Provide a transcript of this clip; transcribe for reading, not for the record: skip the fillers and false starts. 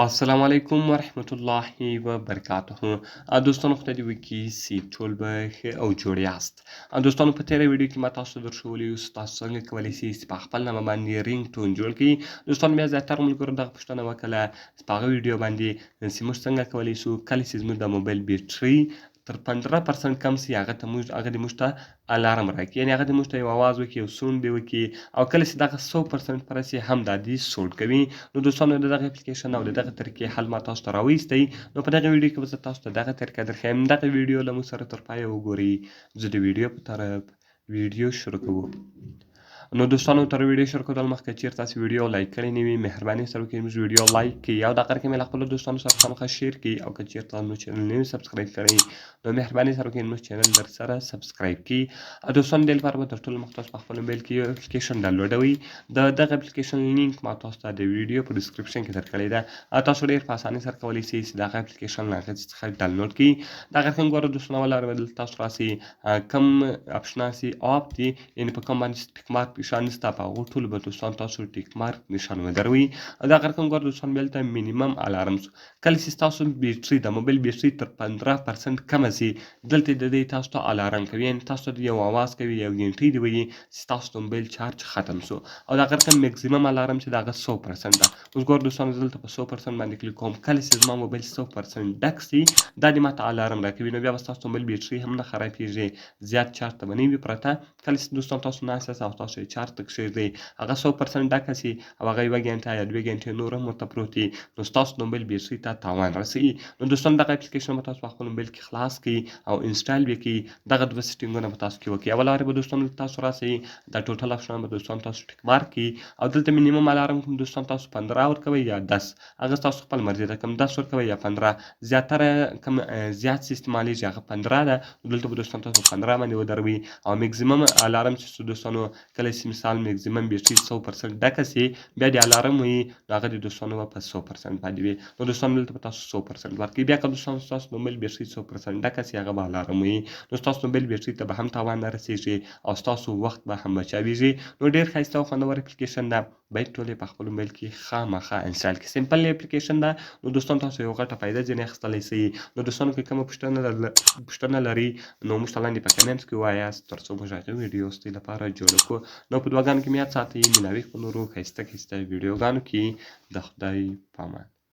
السلام علیکم ورحمت الله وبرکاته. دوستانو خدای دې وکړي چې ټول به ښه او جوړ یاست. دوستانو په تېره ویډیو کې ما تاسو ته درښودلي یو چې تاسو څنګه کولی شئ چې په خپل نامه باندې رینګ ټون جوړ کړئ. دوستانو بیا زیاتره ملګرو دغه پوښتنه وکړله چې په هغه ویډیو باندې چې موږ څنګه کولی شو کله چې زموږ د موبایل بیټرۍ تر 15% کم سي هغه دې موږ ته الارم راکړي، یعنې هغه دې موږ ته یو اواز وکړي، یو سونډ دې وکړي، او کله چې دغه 100% پوره سي هم دا دې سونډ کوي. نو دوستانو د دغه اپلیکیشن او د دغه طریقې حل ما تاسو ته راویستی. نو په دغه ویډیو کې به زه تاسو ته دغه طریقه درښیم. دغه ویډیو له موږ سره تر پایه وګورئ. زه د ویډیو په طرف ویډیو شروع کوو. نو دوستانو تر ویډیو شروع کولو مخکې چیرې تاسو ویډیو لایک کړی نه وي مهرباني سره وکړئ زموږ ویډیو لایک کړئ او دغه رقم یې له خپلو دوستانو سره خامخا شیر کړئ او که چیرته تاسو زموږ چینل نه وي سبسکرایب کړی نو مهرباني سره وکړئ زموږ چینل در سره سبسکرایب کړئ. دوستانو دې لپاره به تر ټولو مخکې تاسو په خپل موبایل کې یو اپلیکیشن ډاونلوډوئ. د دغه اپلیکیشن لینک ما تاسو ته د ویډیو په ډسکرپشن کې درکړې ده. تاسو ډېر په اسانۍ سره کولی شئ چې دغه اپلیکیشن له هغې څخه ډاونلوډ کړئ. دغه رقم ګوره دوستانو ولاره دلته تاسو راسئ کوم اپشن راسي آپ دي، یعنې په کوم باندې ټیک مارک نښان نشته په هغو ټولو به دوستان تاسو ټیک مارک نښان ودروئ. دغه رقم ګوره دوستان بیا دلته مینیمم الارم کله چې ستاسو بیټرۍ د موبایل بیټرۍ تر 15% کمه سي دلته د دې تاسو ته الارم کوي، یعنې تاسو ته یو اواز کوي، یو ګنټۍ دې ویي چې ستاسو د موبایل چارج ختم سو. او دغه رقم میکزیمم الارم چې د هغه 100% ده. اوس ګوره دوستانو زه دلته په 100% باندې کلیک کوم. کله چې زما موبایل 100% ډک سي دا دې ماته الارم راکوي. نو بیا به ستاسو موبایل بیټرۍ هم نه خرابېږي، زیات چارج ته به نه وي پرته. کله چې دوستان تاسو ناست یاست او تاسو یې چارج ته کښېږدئ هغه 100% ډکه سي او هغه 1 ګنټه یا 2 ګنټې نور هم ورته پروت وي نو ستاسو د موبایل بیټرۍ ته تاوان رسوي. نو دوستان دغه اپلیکیشن به تاسو په خپل موبایل کې خلاص کړئ او انسټال به کړئ. دغه دوه سیټینګونه به تاسو کې وکړئ. اول لاره به دوستانو تاسو راسئ دا ټوټل اپشنونه به دوستان تاسو ټیک مارک کړئ او دلته مینیمم الارم کوم دوستان تاسو 15 ورکوئ یا 10 هغه تاسو خپل مرضي ده، کوم 10 ورکوئ یا 15. زیاتره کوم زیات سي استعمالیږي هغه 15 ده. دلته به دوستان تاسو 15 باندې ودروئ او میکزیمم الارم چې دوستانو کله چې مثال میکزیمم بیټرۍ 100% ډکه سي بیا د الارم وي نو هغه د دوستانو به په 100% باندې وي. نو دوستانو دلته به تاسو 100% ورکړئ. بیا که دوستانو ستاسو د موبایل بیټرۍ 100% ډکه سي هغه به الارم وي نو ستاسو موبایل بیټرۍ ته به هم تاوان نه رسېږي او ستاسو وخت به هم بچاویږي. نو ډېر ښایسته او خوندور اپلیکیشن ده، باید ټول یې په خپل موبایل کې خامخا انسټال کړئ. سمپل اپلیکیشن ده. نو دوستانو تاسو یو غټه فایده ځینې اخیستلی سئ. نو دوستانو که کومه پوښتنه لرئ نو موږ ته لاندې په کمنټس کې ووایاست تر څو موږ هغه ویډیو ستاسو لپاره جوړه کړو. نو په دعاګانو کې مې یاد ساتئ. میناوي په نورو ښایسته ویډیوګانو کې د خدای په امان.